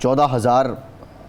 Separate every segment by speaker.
Speaker 1: 14,000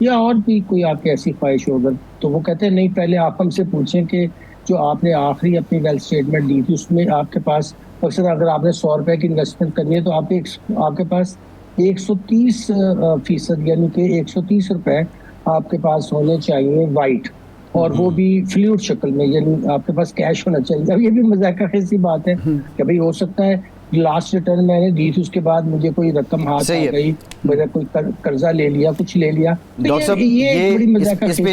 Speaker 2: یا اور بھی کوئی آپ کی ایسی خواہش ہو اگر، تو وہ کہتے ہیں نہیں، پہلے آپ ہم سے پوچھیں کہ جو آپ نے آخری اپنی ویلتھ اسٹیٹمنٹ دی تھی اس میں آپ کے پاس اکثر اگر آپ نے 100 روپے کی انویسٹمنٹ کرنی ہے تو آپ کے پاس 130% یعنی کہ 130 روپے آپ کے پاس ہونے چاہیے وائٹ، اور وہ بھی فلوئڈ شکل میں، یعنی آپ کے پاس کیش ہونا چاہیے. اب یہ بھی مذاق خیز سی بات ہے کہ بھئی ہو سکتا ہے لاسٹ ریٹرن میں نے دی تھی، اس کے بعد مجھے کوئی رقم ہاتھ آ گئی، میرا کوئی قرضہ لے لیا، کچھ لے لیا.
Speaker 1: ڈاکٹر صاحب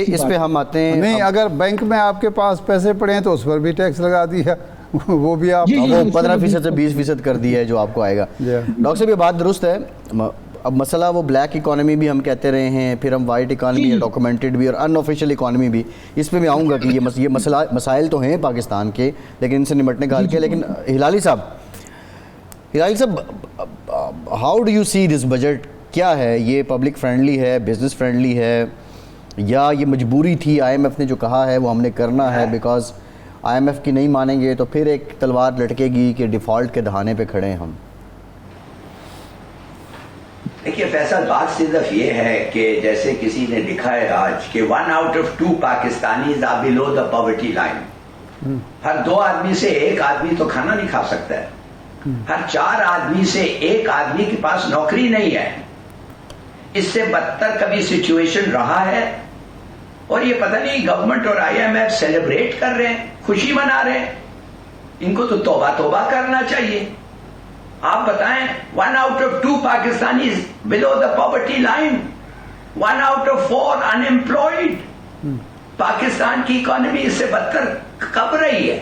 Speaker 1: اس پہ ہم آتے ہیں.
Speaker 3: نہیں، اگر بینک میں آپ کے پاس پیسے پڑے ہیں تو اس پر بھی ٹیکس لگا دیا، وہ بھی آپ
Speaker 1: 15% سے 20% کر دیا ہے جو آپ کو آئے گا. ڈاکٹر صاحب یہ بات درست ہے. اب مسئلہ وہ بلیک اکانومی بھی ہم کہتے رہے ہیں، پھر ہم وائٹ اکانومی ہے، ڈاکومنٹڈ بھی، اور ان آفیشیل اکانومی بھی. اس پہ میں آؤں گا کہ یہ مسائل تو ہیں پاکستان کے، لیکن ان سے نمٹنے کا حل کیا. لیکن ہلالی صاحب، how do you see this budget? کیا ہے یہ؟ پبلک فرینڈلی ہے، بزنس فرینڈلی ہے، یا یہ مجبوری تھی؟ آئی ایم ایف نے جو کہا ہے وہ ہم نے کرنا ہے، بیکاز آئی ایم ایف کی نہیں مانیں گے تو پھر ایک تلوار لٹکے گی کہ ڈیفالٹ کے دہانے پہ کھڑے ہیں ہم.
Speaker 4: دیکھیے فیصل، بات صرف یہ ہے کہ جیسے کسی نے لکھا ہے آج کہ 1 out of 2 Pakistanis are below the poverty line. ہر 2 آدمی سے 1 آدمی تو کھانا نہیں کھا سکتا ہے. ہر 4 آدمی سے 1 آدمی کے پاس نوکری نہیں ہے. اس سے بدتر کبھی سچویشن رہا ہے؟ اور یہ پتہ نہیں گورنمنٹ اور آئی ایم ایف سیلیبریٹ کر رہے ہیں، خوشی منا رہے ہیں. ان کو تو توبہ توبہ کرنا چاہیے. آپ بتائیں، 1 out of 2 Pakistanis below the poverty line, 1 out of 4 unemployed. Pakistan کی اکانومی اس سے بدتر کب رہی ہے؟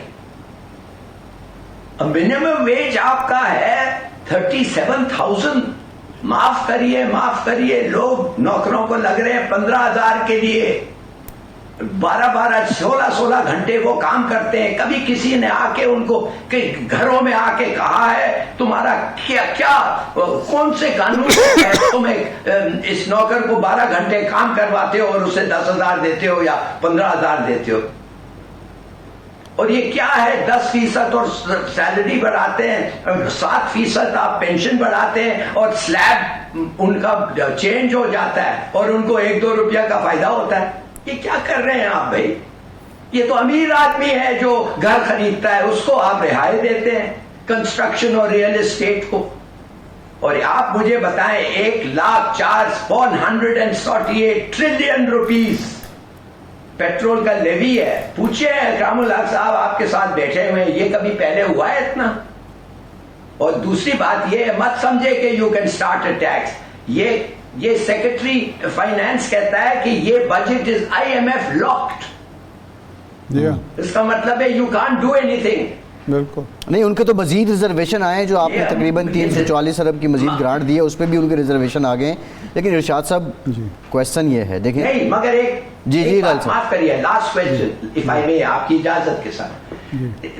Speaker 4: منیمم ویج آپ کا ہے 37,000. معاف کریے، لوگ نوکروں کو لگ رہے ہیں 15,000 کے لیے، 12 16 گھنٹے وہ کام کرتے ہیں. کبھی کسی نے آ کے ان کو گھروں میں آ کے کہا ہے تمہارا کیا کون سے قانون ہے تمہیں اس نوکر کو 12 گھنٹے کام کرواتے ہو اور اسے 10,000 دیتے ہو یا 15,000 دیتے ہو؟ اور یہ کیا ہے؟ 10% اور سیلری بڑھاتے ہیں، 7% آپ پینشن بڑھاتے ہیں، اور سلیب ان کا چینج ہو جاتا ہے اور ان کو 1-2 روپیہ کا فائدہ ہوتا ہے. یہ کیا کر رہے ہیں آپ بھائی؟ یہ تو امیر آدمی ہے جو گھر خریدتا ہے، اس کو آپ رہائی دیتے ہیں کنسٹرکشن اور ریئل اسٹیٹ کو. اور آپ مجھے بتائیں 1,04,448 ٹریلین روپیز پیٹرول کا لیوی ہے. پوچھے اکرام الحق صاحب آپ کے ساتھ بیٹھے ہوئے، یہ کبھی پہلے ہوا ہے اتنا؟ اور دوسری بات یہ مت سمجھے کہ you can start a tax. یہ سیکرٹری فائنانس کہتا ہے کہ یہ budget is I M F locked. اس کا مطلب ہے you can't do anything.
Speaker 3: بالکل
Speaker 1: نہیں، ان کے تو مزید ریزرویشن آئے ہیں جو آپ نے تقریباً 340 ارب کی مزید گرانٹ دی ہے، اس پہ بھی ان کے ریزرویشن آ گئے. لیکن ارشاد صاحب کویسچن یہ ہے، دیکھیں
Speaker 4: نہیں مگر ایک
Speaker 1: بات
Speaker 4: معاف کریے، لاسٹ کویسچن اف آئی مے، آپ کی اجازت کے ساتھ.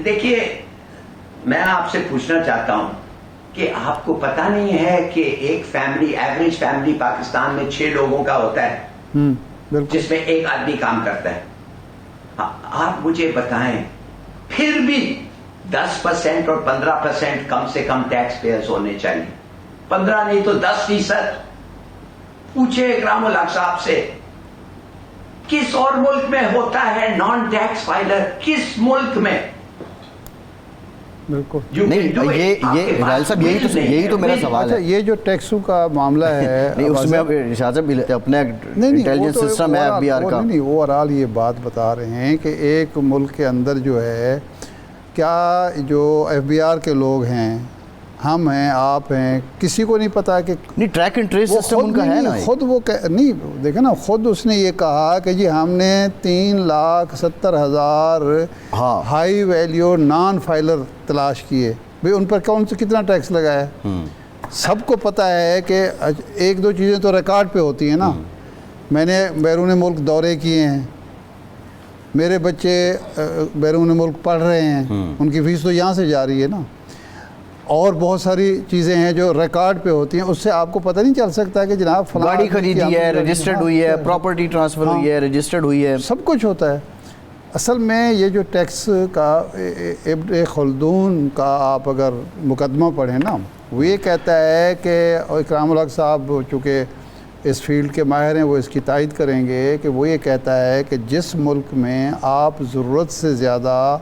Speaker 4: دیکھیے میں آپ سے پوچھنا چاہتا ہوں کہ آپ کو پتہ نہیں ہے کہ ایک فیملی، ایوریج فیملی پاکستان میں 6 لوگوں کا ہوتا ہے جس میں 1 آدمی کام کرتا ہے. آپ مجھے بتائیں پھر بھی 10% اور 15% کم سے کم ٹیکس پیئرز ہونے چاہیے. 15 نہیں تو 10%. پوچھے اکرام الحق صاحب سے کس اور ملک میں ہوتا ہے نان ٹیکس فائلر؟ کس ملک میں؟
Speaker 3: بالکل
Speaker 1: نہیں، یہ ہلال صاحب یہی تو میرا سوال ہے.
Speaker 3: یہ جو ٹیکسوں کا معاملہ ہے
Speaker 1: نہیں، اس میں ارشاد صاحب اپنا انٹیلیجنس سسٹم ہے ایف بی آر کا.
Speaker 3: نہیں، اوورآل یہ بات بتا رہے ہیں کہ ایک ملک کے اندر جو ہے، کیا جو ایف بی آر کے لوگ ہیں، ہم ہیں، آپ ہیں، کسی کو نہیں پتا کہ
Speaker 1: نہیں ٹریک اینڈ ٹریس سسٹم ان کا ہے نا.
Speaker 3: خود وہ نہیں دیکھیں نا، خود اس نے یہ کہا کہ جی ہم نے 3,70,000 ہائی ویلیو نان فائلر تلاش کیے. بھئی ان پر کون سے کتنا ٹیکس لگایا ہے؟ سب کو پتہ ہے کہ 1-2 چیزیں تو ریکارڈ پہ ہوتی ہیں نا. میں نے بیرون ملک دورے کیے ہیں، میرے بچے بیرون ملک پڑھ رہے ہیں، ان کی فیس تو یہاں سے جا رہی ہے نا. اور بہت ساری چیزیں ہیں جو ریکارڈ پہ ہوتی ہیں، اس سے آپ کو پتہ نہیں چل سکتا کہ جناب فلاں
Speaker 1: گاڑی خریدی ہے، رجسٹرڈ ہوئی ہے، پراپرٹی ٹرانسفر ہوئی ہے، رجسٹرڈ ہوئی ہے،
Speaker 3: سب کچھ ہوتا ہے. اصل میں یہ جو ٹیکس کا ابن خلدون کا آپ اگر مقدمہ پڑھیں نا، وہ یہ کہتا ہے کہ اکرام الحق صاحب چونکہ اس فیلڈ کے ماہر ہیں وہ اس کی تائید کریں گے کہ وہ یہ کہتا ہے کہ جس ملک میں آپ ضرورت سے زیادہ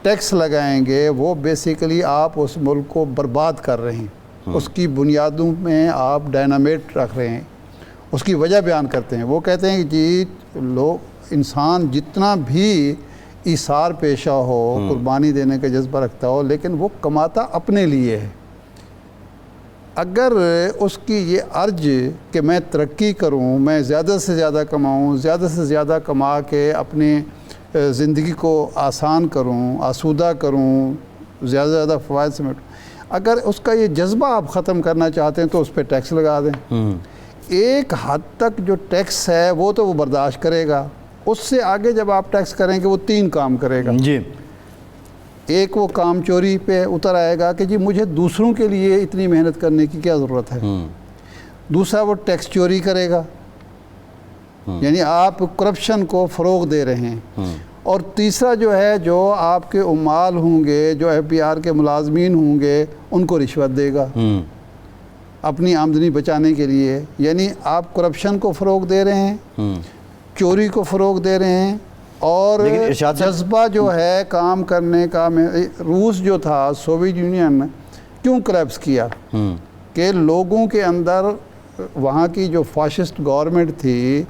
Speaker 3: ٹیکس لگائیں گے وہ بیسیکلی آپ اس ملک کو برباد کر رہے ہیں، اس کی بنیادوں میں آپ ڈائنامیٹ رکھ رہے ہیں۔ اس کی وجہ بیان کرتے ہیں، وہ کہتے ہیں کہ جی انسان جتنا بھی ایثار پیشہ ہو، قربانی دینے کا جذبہ رکھتا ہو، لیکن وہ کماتا اپنے لیے ہے۔ اگر اس کی یہ ارج کہ میں ترقی کروں، میں زیادہ سے زیادہ کماؤں، زیادہ سے زیادہ کما کے اپنی زندگی کو آسان کروں، آسودہ کروں، زیادہ سے زیادہ فوائد سمیٹوں، اگر اس کا یہ جذبہ آپ ختم کرنا چاہتے ہیں تو اس پہ ٹیکس لگا دیں۔ ایک حد تک جو ٹیکس ہے وہ تو وہ برداشت کرے گا، اس سے آگے جب آپ ٹیکس کریں گے وہ 3 کام کرے گا۔
Speaker 1: جی،
Speaker 3: ایک وہ کام چوری پہ اتر آئے گا کہ جی مجھے دوسروں کے لیے اتنی محنت کرنے کی کیا ضرورت ہے۔ دوسرا وہ ٹیکس چوری کرے گا، یعنی آپ کرپشن کو فروغ دے رہے ہیں۔ اور تیسرا جو ہے، جو آپ کے عمال ہوں گے، جو FBR کے ملازمین ہوں گے، ان کو رشوت دے گا اپنی آمدنی بچانے کے لیے۔ یعنی آپ کرپشن کو فروغ دے رہے ہیں، چوری کو فروغ دے رہے ہیں، اور جذبہ جو ہے کام کرنے کا۔ روس جو تھا، سوویت یونین، کیوں کلیپس کیا؟ کہ لوگوں کے اندر وہاں کی جو فاشسٹ گورنمنٹ تھی،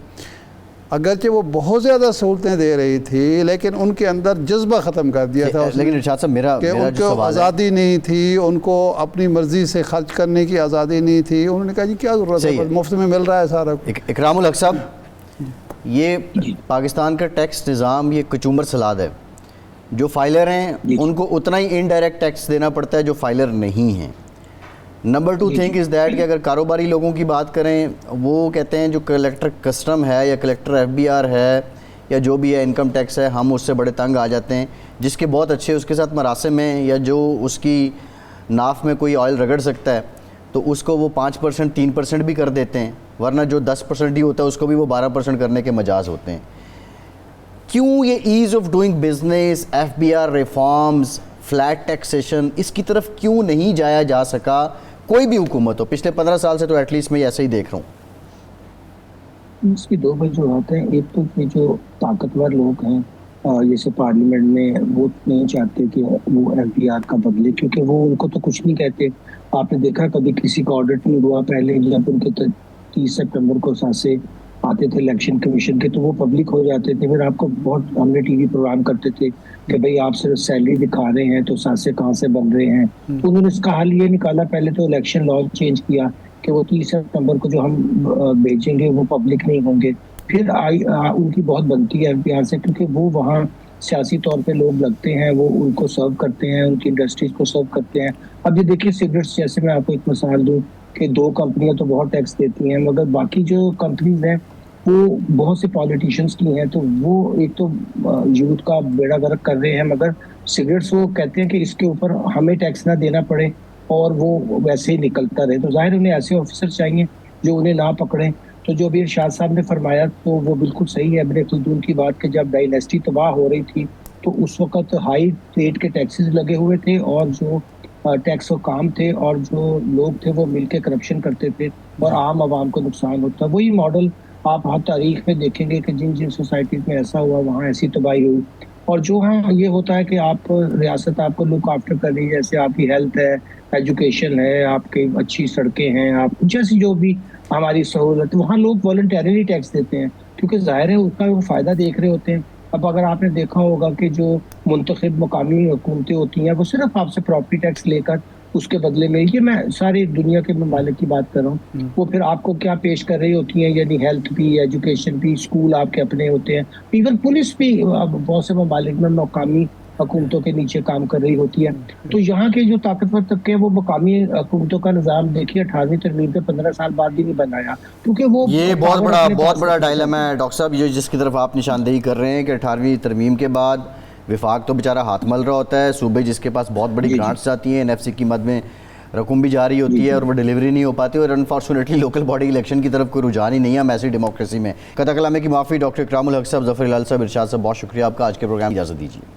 Speaker 3: اگرچہ وہ بہت زیادہ سہولتیں دے رہی تھی، لیکن ان کے اندر جذبہ ختم کر دیا تھا
Speaker 1: لیکن ارشاد صاحب
Speaker 3: کہ ان کو آزادی نہیں تھی، ان کو اپنی مرضی سے خرچ کرنے کی آزادی نہیں تھی۔ انہوں نے کہا جی کیا ضرورت ہے، مفت میں مل رہا ہے سارا۔
Speaker 1: اکرام الحق صاحب، یہ پاکستان کا ٹیکس نظام یہ کچومر سلاد ہے۔ جو فائلر ہیں ان کو اتنا ہی انڈائریکٹ ٹیکس دینا پڑتا ہے جو فائلر نہیں ہیں۔ نمبر 2 تھنگ از دیٹ کہ اگر کاروباری لوگوں کی بات کریں، وہ کہتے ہیں جو کلیکٹر کسٹم ہے یا کلیکٹر FBR ہے یا جو بھی ہے انکم ٹیکس ہے، ہم اس سے بڑے تنگ آ جاتے ہیں۔ جس کے بہت اچھے اس کے ساتھ مراسم ہیں یا جو اس کی ناف میں کوئی آئل رگڑ سکتا ہے تو اس کو وہ 5%، 3% بھی کر دیتے ہیں، ورنہ جو 10% ہی ہوتا ہے اس کو بھی وہ 12% کرنے کے مجاز ہوتے ہیں۔ کیوں یہ ease of doing business, FBR reforms, flat taxation, اس کی طرف کیوں نہیں جایا جا سکا؟ کوئی بھی حکومت ہو، پچھلے 15 سال سے تو ایٹ لیسٹ میں ایسے ہی دیکھ رہا ہوں۔
Speaker 2: اس کی 2 وجوہات ہیں۔ ایک تو کہ جو طاقتور لوگ ہیں جیسے پارلیمنٹ میں، وہ نہیں چاہتے کہ وہ FBR کا بدلے، کیونکہ وہ ان کو تو کچھ نہیں کہتے۔ آپ نے دیکھا کبھی کسی کا آڈٹ نہیں ہوا پہلے، جب ان کے 30 سپٹمبر کو ساسے آتے تھے الیکشن کمیشن کے تو وہ پبلک ہو جاتے تھے۔ پھر آپ کو بہت، ہم نے ٹی وی پروگرام کرتے تھے کہ بھئی آپ صرف سیلری دکھا رہے ہیں تو ساسے کہاں سے بن رہے ہیں۔ تو انہوں نے اس کا حل یہ نکالا، پہلے تو الیکشن لا چینج کیا کہ وہ 30 سپٹمبر کو جو ہم بھیجیں گے وہ پبلک نہیں ہوں گے۔ پھر ان کی بہت بنتی ہے FBR سے، کیونکہ وہ وہاں سیاسی طور پہ لوگ لگتے ہیں، وہ ان کو سرو کرتے ہیں، ان کی انڈسٹریز کو سرو کرتے ہیں۔ اب یہ دیکھیے سگریٹس، جیسے میں آپ کو ایک مثال دوں کہ 2 کمپنیاں تو بہت ٹیکس دیتی ہیں، مگر باقی جو کمپنیز ہیں وہ بہت سے پالیٹیشنز کی ہیں، تو وہ ایک تو یوتھ کا بیڑا غرق کر رہے ہیں، مگر سگریٹس وہ کہتے ہیں کہ اس کے اوپر ہمیں ٹیکس نہ دینا پڑے اور وہ ویسے ہی نکلتا رہے۔ تو ظاہر انہیں ایسے آفیسر چاہیے جو انہیں نہ پکڑیں۔ تو جو بھی ارشاد صاحب نے فرمایا تو وہ بالکل صحیح ہے، ابن خلدون کی بات کہ جب ڈائنیسٹی تباہ ہو رہی تھی تو اس وقت ہائی ریٹ کے ٹیکسز لگے ہوئے تھے، اور جو ٹیکس و کام تھے اور جو لوگ تھے وہ مل کے کرپشن کرتے تھے اور عام عوام کو نقصان ہوتا۔ وہی ماڈل آپ ہر تاریخ میں دیکھیں گے کہ جن جن سوسائٹیز میں ایسا ہوا وہاں ایسی تباہی ہوئی۔ اور جو ہاں یہ ہوتا ہے کہ آپ ریاست آپ کو لک آفٹر کر رہی ہے، جیسے آپ کی ہیلتھ ہے، ایجوکیشن ہے، آپ کی اچھی سڑکیں ہیں، آپ جیسی جو بھی ہماری سہولت، وہاں لوگ والنٹیرلی ٹیکس دیتے ہیں کیونکہ ظاہر ہے اس کا وہ فائدہ دیکھ رہے ہوتے ہیں۔ اب اگر آپ نے دیکھا ہوگا کہ جو منتخب مقامی حکومتیں ہوتی ہیں وہ صرف آپ سے پراپرٹی ٹیکس لے کر اس کے بدلے میں، یہ میں ساری دنیا کے ممالک کی بات کر رہا ہوں، وہ پھر آپ کو کیا پیش کر رہی ہوتی ہیں، یعنی ہیلتھ بھی، ایجوکیشن بھی، اسکول آپ کے اپنے ہوتے ہیں، ایون پولیس بھی اب بہت سے ممالک میں مقامی حکومتوں کے نیچے کام کر رہی ہوتی ہے۔ تو یہاں کے جو طاقتور طبقے ہیں وہ مقامی حکومتوں کا نظام دیکھیے 18ویں ترمیم کے 15 سال بعد بھی نہیں بنایا، کیونکہ وہ
Speaker 1: یہ بہت بڑا ڈائلما ہے ڈاکٹر صاحب، یہ جس کی طرف آپ نشاندہی کر رہے ہیں کہ 18ویں ترمیم کے بعد وفاق تو بیچارہ ہاتھ مل رہا ہوتا ہے، صوبے جس کے پاس بہت بڑی گرانٹس آتی ہیں، NFC کی مد میں رقم بھی جاری ہوتی ہے اور وہ ڈیلیوری نہیں ہو پاتی، اور انفارچونیٹلی لوکل باڈی الیکشن کی طرف کوئی رجحان ہی نہیں ہے ہم ایسی ڈیموکریسی میں۔ قطع کلامے کی معافی ڈاکٹر اکرام الحق صاحب، ظفر ہلال صاحب، ارشاد صاحب، بہت شکریہ آپ کا، آج کے پروگرام اجازت دیجیے۔